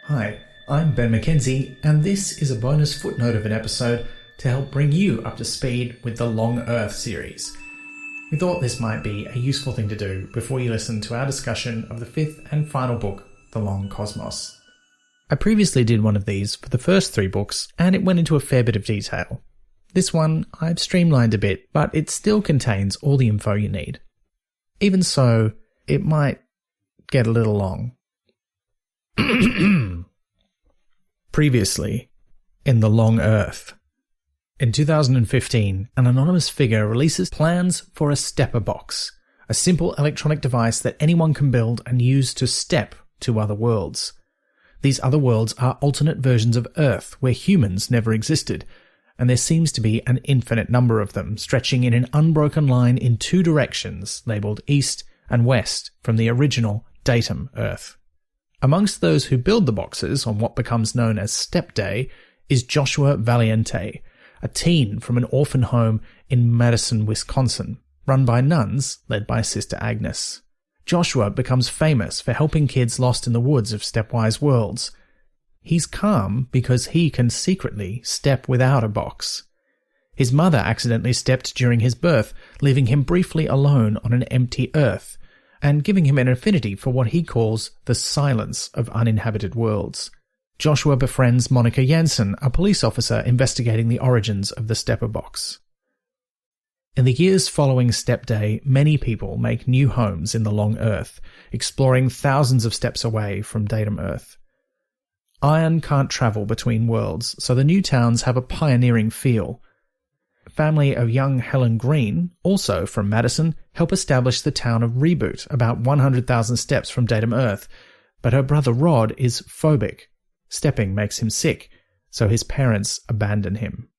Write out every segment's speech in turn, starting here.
Hi, I'm Ben McKenzie, and this is a bonus footnote of an episode to help bring you up to speed with the Long Earth series. We thought this might be a useful thing to do before you listen to our discussion of the fifth and final book, The Long Cosmos. I previously did one of these for the first 3 books, and it went into a fair bit of detail. This one I've streamlined a bit, but it still contains all the info you need. Even so, it might get a little long. Previously, in The Long Earth. In 2015, an anonymous figure releases plans for a stepper box, a simple electronic device that anyone can build and use to step to other worlds. These other worlds are alternate versions of Earth where humans never existed, and there seems to be an infinite number of them, stretching in an unbroken line in 2 directions, labelled East and West, from the original datum Earth. Amongst those who build the boxes on what becomes known as Step Day is Joshua Valiente, a teen from an orphan home in Madison, Wisconsin, run by nuns led by Sister Agnes. Joshua becomes famous for helping kids lost in the woods of stepwise worlds. He's calm because he can secretly step without a box. His mother accidentally stepped during his birth, leaving him briefly alone on an empty Earth, and giving him an affinity for what he calls the silence of uninhabited worlds. Joshua befriends Monica Jansen, a police officer investigating the origins of the stepper box. In the years following Step Day, many people make new homes in the Long Earth, exploring thousands of steps away from datum Earth. Iron can't travel between worlds, so the new towns have a pioneering feel. Family of young Helen Green, also from Madison, help establish the town of Reboot, about 100,000 steps from datum Earth, but her brother Rod is phobic. Stepping makes him sick, so his parents abandon him.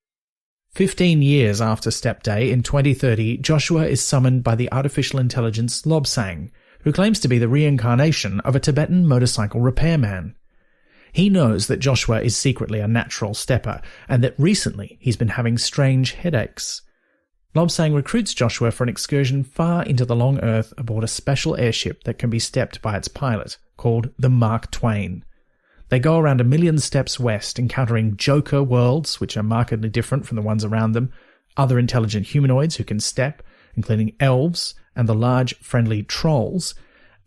15 years after Step Day, in 2030, Joshua is summoned by the artificial intelligence Lobsang, who claims to be the reincarnation of a Tibetan motorcycle repairman. He knows that Joshua is secretly a natural stepper, and that recently he's been having strange headaches. Lobsang recruits Joshua for an excursion far into the Long Earth aboard a special airship that can be stepped by its pilot, called the Mark Twain. They go around 1 million steps west, encountering Joker worlds, which are markedly different from the ones around them, other intelligent humanoids who can step, including elves and the large, friendly trolls,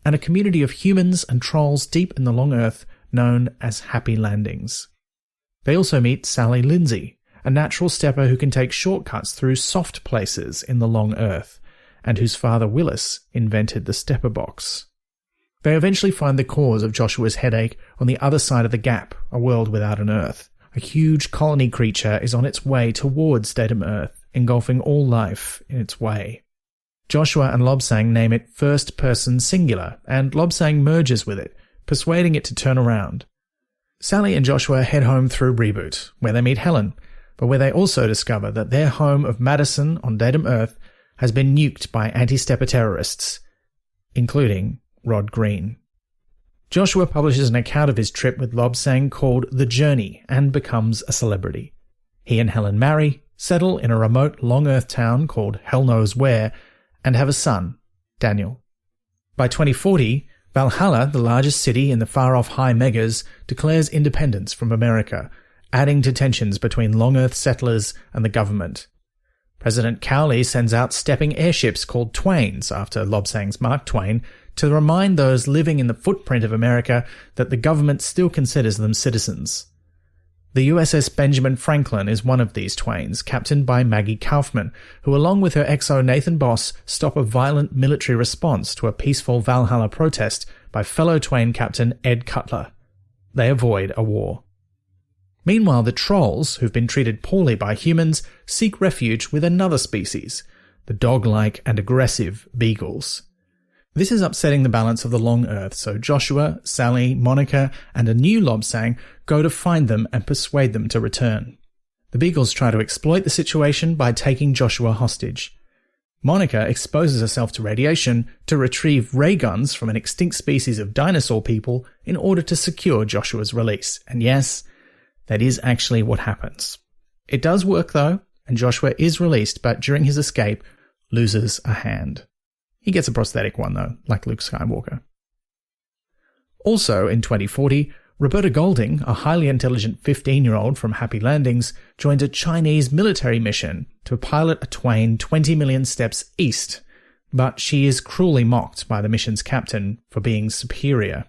and a community of humans and trolls deep in the Long Earth known as Happy Landings. They also meet Sally Lindsay, a natural stepper who can take shortcuts through soft places in the Long Earth, and whose father Willis invented the stepper box. They eventually find the cause of Joshua's headache on the other side of the gap, a world without an Earth. A huge colony creature is on its way towards datum Earth, engulfing all life in its way. Joshua and Lobsang name it First Person Singular, and Lobsang merges with it, persuading it to turn around. Sally and Joshua head home through Reboot, where they meet Helen, but where they also discover that their home of Madison on datum Earth has been nuked by anti-stepper terrorists, including Rod Green. Joshua publishes an account of his trip with Lobsang called The Journey and becomes a celebrity. He and Helen marry, settle in a remote Long Earth town called Hell Knows Where, and have a son, Daniel. By 2040, Valhalla, the largest city in the far-off High Megas, declares independence from America, adding to tensions between Long Earth settlers and the government. President Cowley sends out stepping airships called Twains, after Lobsang's Mark Twain, to remind those living in the footprint of America that the government still considers them citizens. The USS Benjamin Franklin is one of these Twains, captained by Maggie Kaufman, who along with her XO Nathan Boss stop a violent military response to a peaceful Valhalla protest by fellow Twain captain Ed Cutler. They avoid a war. Meanwhile, the trolls, who've been treated poorly by humans, seek refuge with another species, the dog-like and aggressive beagles. This is upsetting the balance of the Long Earth, so Joshua, Sally, Monica, and a new Lobsang go to find them and persuade them to return. The beagles try to exploit the situation by taking Joshua hostage. Monica exposes herself to radiation to retrieve ray guns from an extinct species of dinosaur people in order to secure Joshua's release. And yes, that is actually what happens. It does work though, and Joshua is released, but during his escape, loses a hand. He gets a prosthetic one though, like Luke Skywalker. Also in 2040, Roberta Golding, a highly intelligent 15-year-old from Happy Landings, joined a Chinese military mission to pilot a Twain 20 million steps east, but she is cruelly mocked by the mission's captain for being superior.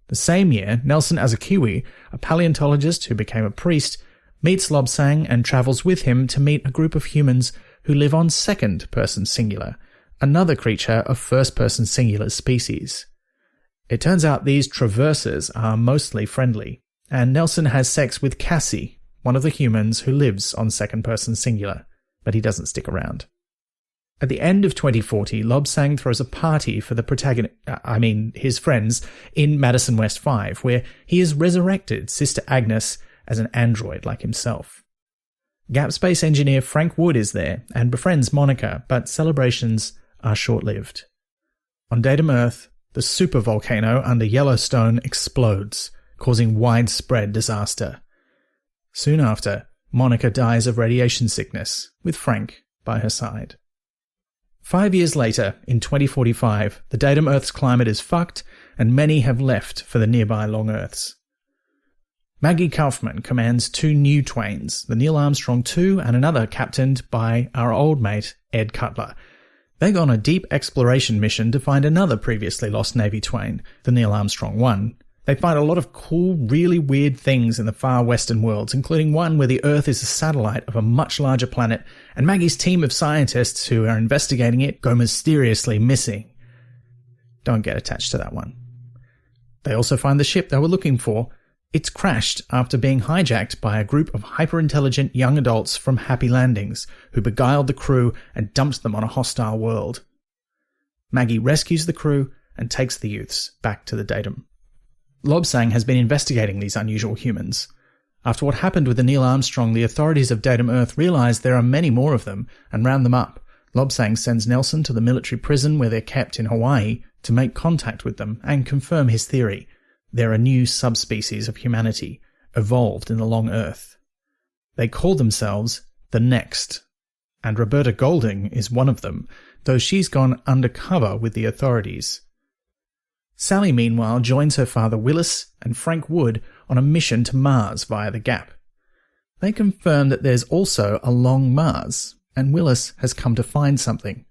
The same year, Nelson Azakiwi, a paleontologist who became a priest, meets Lobsang and travels with him to meet a group of humans who live on second-person singular, another creature of first-person singular species. It turns out these traversers are mostly friendly, and Nelson has sex with Cassie, one of the humans who lives on second-person singular, but he doesn't stick around. At the end of 2040, Lobsang throws a party for the his friends in Madison West 5, where he has resurrected Sister Agnes as an android like himself. Gap Space engineer Frank Wood is there and befriends Monica, but celebrations are short-lived. On Datum Earth, the supervolcano under Yellowstone explodes, causing widespread disaster. Soon after, Monica dies of radiation sickness, with Frank by her side. 5 years later, in 2045, the Datum Earth's climate is fucked, and many have left for the nearby Long Earths. Maggie Kaufman commands 2 new Twains, the Neil Armstrong 2 and another captained by our old mate Ed Cutler. They go on a deep exploration mission to find another previously lost Navy Twain, the Neil Armstrong 1. They find a lot of cool, really weird things in the far western worlds, including one where the Earth is a satellite of a much larger planet, and Maggie's team of scientists who are investigating it go mysteriously missing. Don't get attached to that one. They also find the ship they were looking for. It's crashed after being hijacked by a group of hyper-intelligent young adults from Happy Landings, who beguiled the crew and dumped them on a hostile world. Maggie rescues the crew and takes the youths back to the Datum. Lobsang has been investigating these unusual humans. After what happened with the Neil Armstrong, the authorities of Datum Earth realize there are many more of them and round them up. Lobsang sends Nelson to the military prison where they're kept in Hawaii to make contact with them and confirm his theory. They're a new subspecies of humanity, evolved in the Long Earth. They call themselves the Next, and Roberta Golding is one of them, though she's gone undercover with the authorities. Sally, meanwhile, joins her father Willis and Frank Wood on a mission to Mars via the Gap. They confirm that there's also a long Mars, and Willis has come to find something.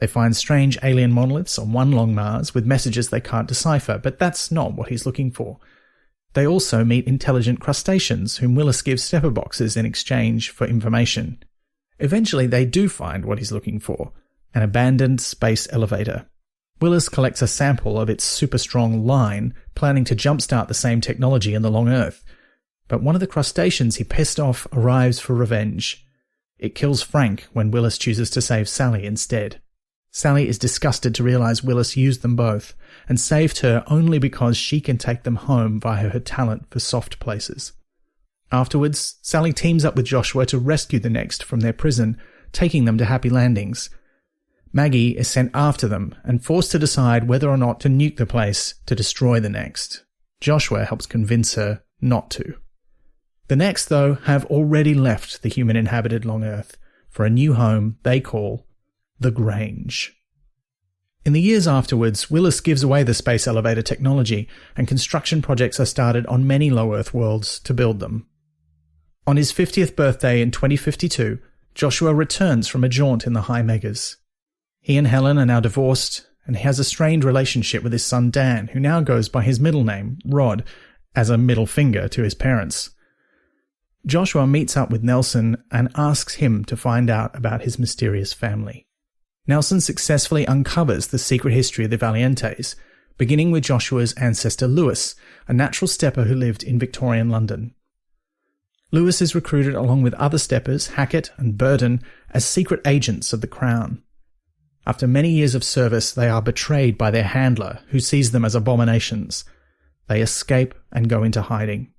They find strange alien monoliths on one long Mars with messages they can't decipher, but that's not what he's looking for. They also meet intelligent crustaceans whom Willis gives stepper boxes in exchange for information. Eventually they do find what he's looking for, an abandoned space elevator. Willis collects a sample of its super-strong line, planning to jumpstart the same technology in the Long Earth. But one of the crustaceans he pissed off arrives for revenge. It kills Frank when Willis chooses to save Sally instead. Sally is disgusted to realize Willis used them both, and saved her only because she can take them home via her talent for soft places. Afterwards, Sally teams up with Joshua to rescue the Next from their prison, taking them to Happy Landings. Maggie is sent after them and forced to decide whether or not to nuke the place to destroy the Next. Joshua helps convince her not to. The Next, though, have already left the human-inhabited Long Earth for a new home they call the Grange. In the years afterwards, Willis gives away the space elevator technology, and construction projects are started on many low Earth worlds to build them. On his 50th birthday in 2052, Joshua returns from a jaunt in the High Megas. He and Helen are now divorced, and he has a strained relationship with his son Dan, who now goes by his middle name, Rod, as a middle finger to his parents. Joshua meets up with Nelson and asks him to find out about his mysterious family. Nelson successfully uncovers the secret history of the Valientes, beginning with Joshua's ancestor Lewis, a natural stepper who lived in Victorian London. Lewis is recruited along with other steppers, Hackett and Burden, as secret agents of the Crown. After many years of service, they are betrayed by their handler, who sees them as abominations. They escape and go into hiding.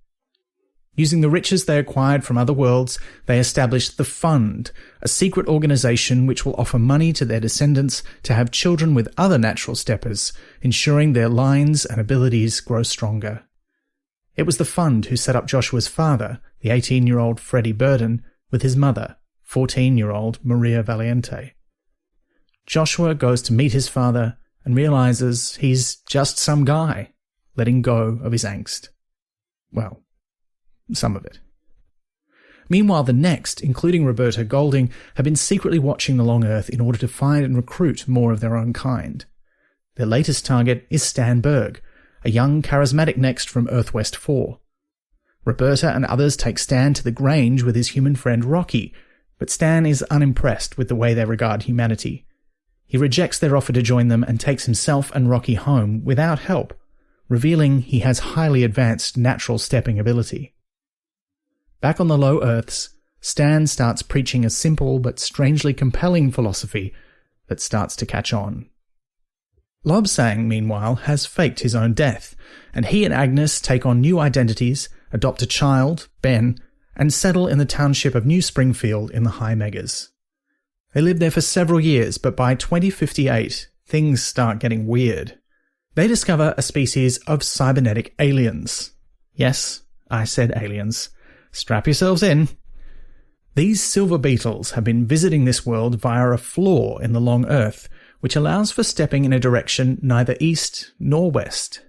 Using the riches they acquired from other worlds, they established the Fund, a secret organisation which will offer money to their descendants to have children with other natural steppers, ensuring their lines and abilities grow stronger. It was the Fund who set up Joshua's father, the 18-year-old Freddie Burden, with his mother, 14-year-old Maria Valiente. Joshua goes to meet his father and realizes he's just some guy. letting go of his angst. Well, some of it. Meanwhile, the next, including Roberta Golding, have been secretly watching the Long Earth in order to find and recruit more of their own kind. Their latest target is Stan Berg, a young, charismatic next from Earth-West 4. Roberta and others take Stan to the Grange with his human friend Rocky, but Stan is unimpressed with the way they regard humanity. He rejects their offer to join them and takes himself and Rocky home without help, revealing he has highly advanced natural stepping ability. Back on the low Earths, Stan starts preaching a simple but strangely compelling philosophy that starts to catch on. Lobsang, meanwhile, has faked his own death, and he and Agnes take on new identities, adopt a child, Ben, and settle in the township of New Springfield in the High Megas. They live there for several years, but by 2058, things start getting weird. They discover a species of cybernetic aliens. Yes, I said aliens. Strap yourselves in. These silver beetles have been visiting this world via a flaw in the Long Earth, which allows for stepping in a direction neither east nor west.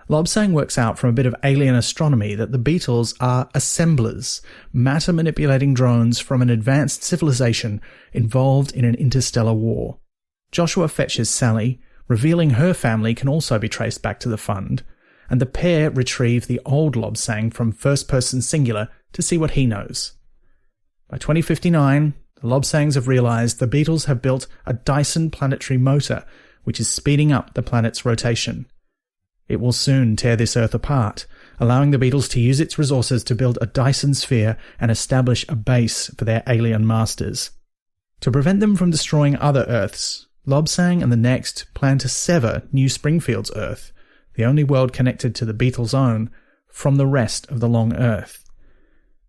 Lobsang works out from a bit of alien astronomy that the beetles are assemblers, matter-manipulating drones from an advanced civilization involved in an interstellar war. Joshua fetches Sally, revealing her family can also be traced back to the Fund, and the pair retrieve the old Lobsang from first-person singular to see what he knows. By 2059, the Lobsangs have realized the beetles have built a Dyson planetary motor, which is speeding up the planet's rotation. It will soon tear this Earth apart, allowing the beetles to use its resources to build a Dyson sphere and establish a base for their alien masters. To prevent them from destroying other Earths, Lobsang and the Next plan to sever New Springfield's Earth, the only world connected to the beetles' own, from the rest of the Long Earth.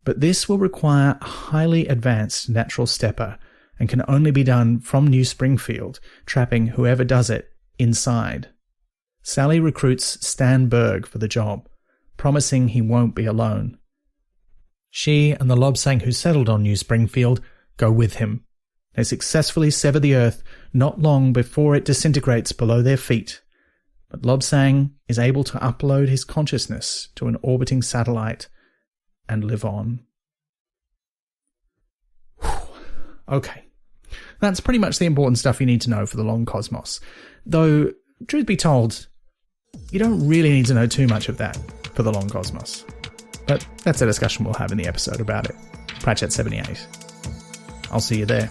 But this will require a highly advanced natural stepper and can only be done from New Springfield, trapping whoever does it inside. Sally recruits Stan Berg for the job, promising he won't be alone. She and the Lobsang who settled on New Springfield go with him. They successfully sever the Earth not long before it disintegrates below their feet, but Lobsang is able to upload his consciousness to an orbiting satellite and live on. Okay, that's pretty much the important stuff you need to know for the long cosmos. Though, truth be told, you don't really need to know too much of that for the long cosmos. But that's a discussion we'll have in the episode about it. Pratchett 78. I'll see you there.